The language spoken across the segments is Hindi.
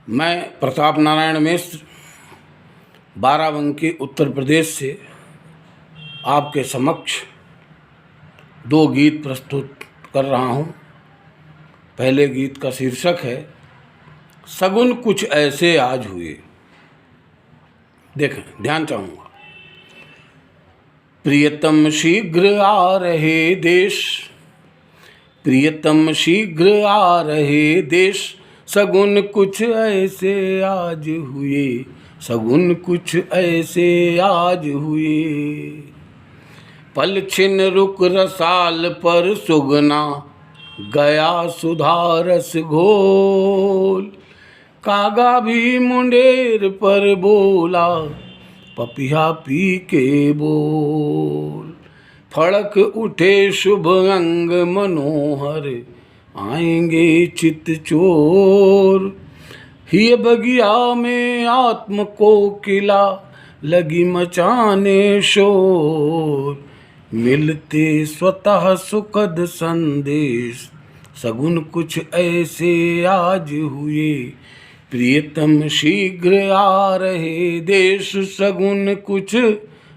मैं प्रताप नारायण मिश्र बाराबंकी उत्तर प्रदेश से आपके समक्ष दो गीत प्रस्तुत कर रहा हूँ। पहले गीत का शीर्षक है सगुन कुछ ऐसे आज हुए। देखें, ध्यान चाहूँगा। प्रियतम शीघ्र आ रहे देश, प्रियतम शीघ्र आ रहे देश, सगुन कुछ ऐसे आज हुए, सगुन कुछ ऐसे आज हुए। पल छिन रुक रसाल पर सुगना, गया सुधारस घोल। कागा भी मुंडेर पर बोला, पपिया पी के बोल। फड़क उठे शुभ अंग मनोहर, आएंगे चित चोर। ही बगिया में आत्म को किला, लगी मचाने शोर। मिलते स्वतः सुखद संदेश, सगुन कुछ ऐसे आज हुए। प्रियतम शीघ्र आ रहे देश, सगुन कुछ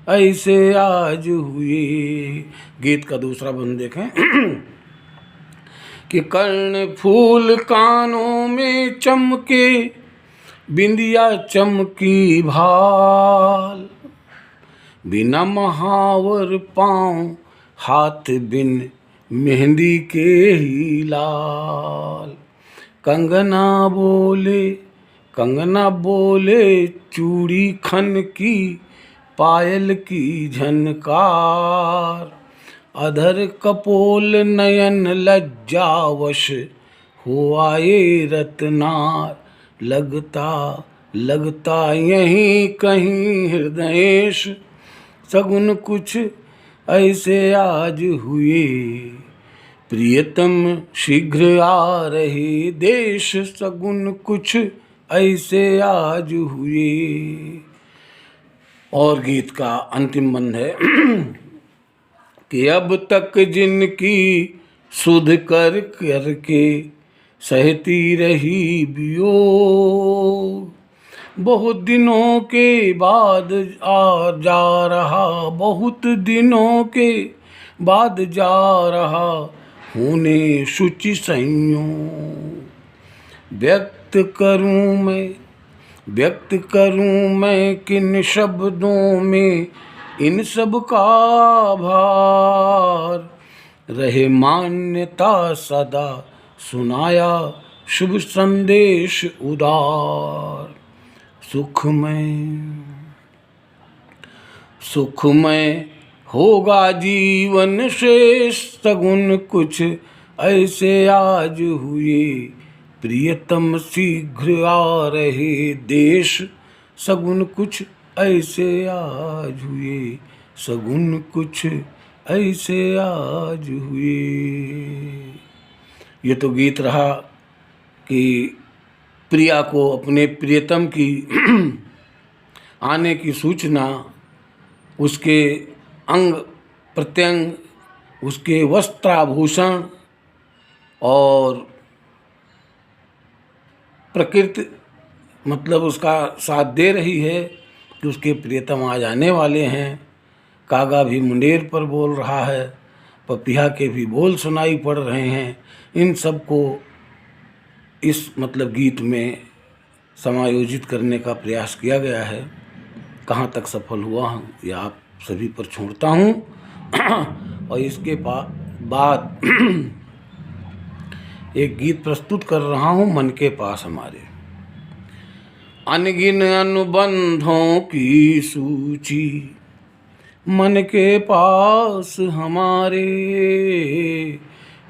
ऐसे आज हुए। गीत का दूसरा बंद देखें कि कर्ण फूल कानों में चमके, बिंदिया चमकी भाल। बिना महावर पाँव हाथ बिन मेहंदी के ही लाल। कंगना बोले चूड़ी खन की, पायल की झनकार। अधर कपोल नयन लज्जावश, हो आए रत्नार। लगता यहीं कहीं हृदयेश, सगुन कुछ ऐसे आज हुए। प्रियतम शीघ्र आ रहे देश, सगुन कुछ ऐसे आज हुए। और गीत का अंतिम बंद है कि अब तक जिनकी सुध करके सहती रही वियोग, बहुत दिनों के बाद आ जा रहा, बहुत दिनों के बाद जा रहा होने शुचि संयोग। व्यक्त करूं मैं किन शब्दों में इन सब का भार। रहे मान्यता सदा सुनाया शुभ संदेश उदार। सुखमय होगा जीवन शेष, सगुन कुछ ऐसे आज हुए। प्रियतम शीघ्र आ रहे देश, सगुन कुछ ऐसे आज हुए, सगुन कुछ ऐसे आज हुए। ये तो गीत रहा कि प्रिया को अपने प्रियतम की आने की सूचना उसके अंग प्रत्यंग, उसके वस्त्राभूषण और प्रकृति मतलब उसका साथ दे रही है कि उसके प्रियतम आज आने वाले हैं। कागा भी मुंडेर पर बोल रहा है, पपिया के भी बोल सुनाई पड़ रहे हैं। इन सब को इस मतलब गीत में समायोजित करने का प्रयास किया गया है। कहाँ तक सफल हुआ हूँ यह आप सभी पर छोड़ता हूँ। और इसके बाद एक गीत प्रस्तुत कर रहा हूँ मन के पास हमारे। अनगिन अनुबंधों की सूची मन के पास हमारे,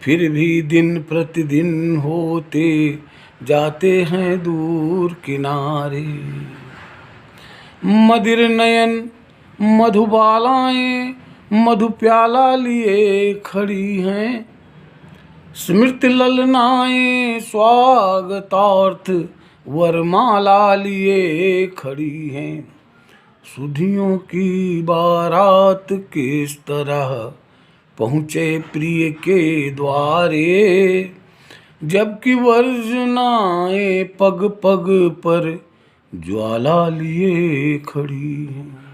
फिर भी दिन प्रतिदिन होते जाते हैं दूर किनारे। मदिर नयन मधुबालाएं मधु प्याला लिए खड़ी हैं। स्मृति ललनाएं स्वागतार्थ वरमाला लिए खड़ी हैं। सुधियों की बारात किस तरह पहुँचे प्रिय के द्वारे। जबकि वर्जनाएं पग पग पर ज्वाला लिए खड़ी हैं।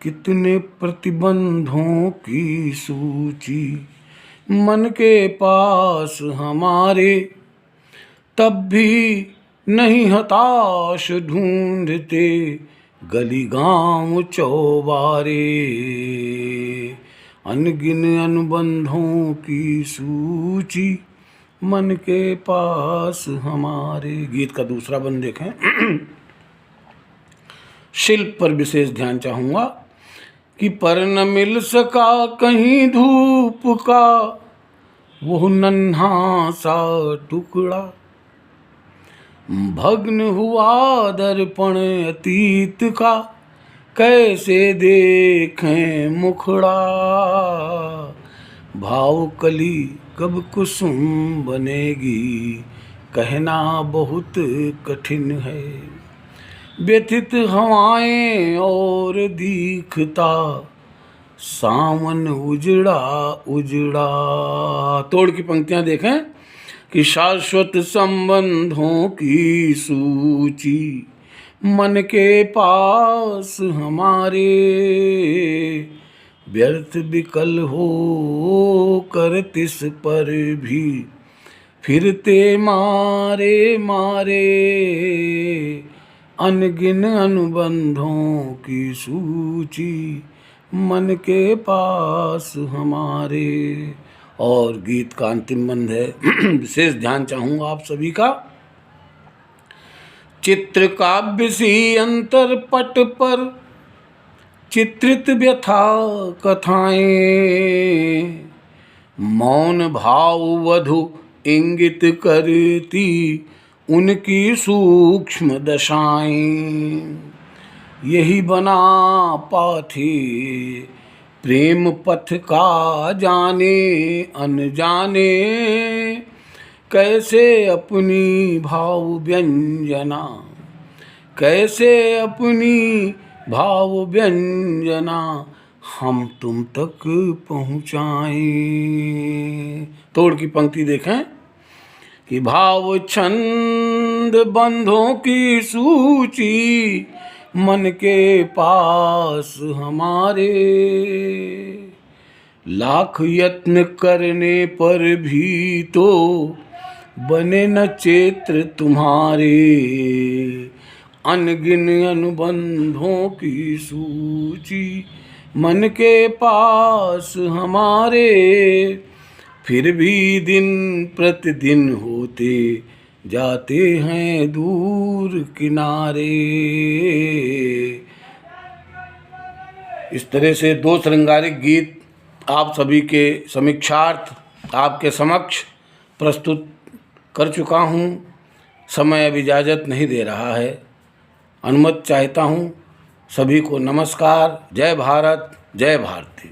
कितने प्रतिबंधों की सूची मन के पास हमारे, तब भी नहीं हताश ढूंढते गली गांव चौबारे। अनगिन अनुबंधों की सूची मन के पास हमारे। गीत का दूसरा बंद देखें। शिल्प पर विशेष ध्यान चाहूँगा कि पर न मिल सका कहीं धूप का वो नन्हा सा टुकड़ा, भग्न हुआ दर्पण अतीत का कैसे देखें मुखड़ा। भाव कली कब कुसुम बनेगी कहना बहुत कठिन है। व्यथित हवाएं और दिखता सावन उजड़ा उजड़ा। तोड़ की पंक्तियां देखें कि शाश्वत संबंधों की सूची मन के पास हमारे, व्यर्थ विकल हो कर तिस पर भी फिरते मारे मारे। अनगिन अनुबंधों की सूची मन के पास हमारे। और गीत का अंतिम बंद है, विशेष ध्यान चाहूँगा आप सभी का। चित्र काव्य सी अंतर पट पर चित्रित व्यथा कथाएं, मौन भाव वधु इंगित करती उनकी सूक्ष्म दशाएं। यही बना पाथी प्रेम पथ का जाने अनजाने, कैसे अपनी भाव व्यंजना, कैसे अपनी भाव व्यंजना हम तुम तक पहुँचाएं। तोड़ की पंक्ति देखें कि भाव छंद बंधों की सूची मन के पास हमारे, लाख यत्न करने पर भी तो बने न चित्र तुम्हारे। अनगिन अनुबंधों की सूची मन के पास हमारे, फिर भी दिन प्रतिदिन होते जाते हैं दूर किनारे। इस तरह से दो श्रृंगारिक गीत आप सभी के समीक्षार्थ आपके समक्ष प्रस्तुत कर चुका हूँ। समय अब इजाज़त नहीं दे रहा है, अनुमति चाहता हूँ। सभी को नमस्कार। जय भारत, जय भारती।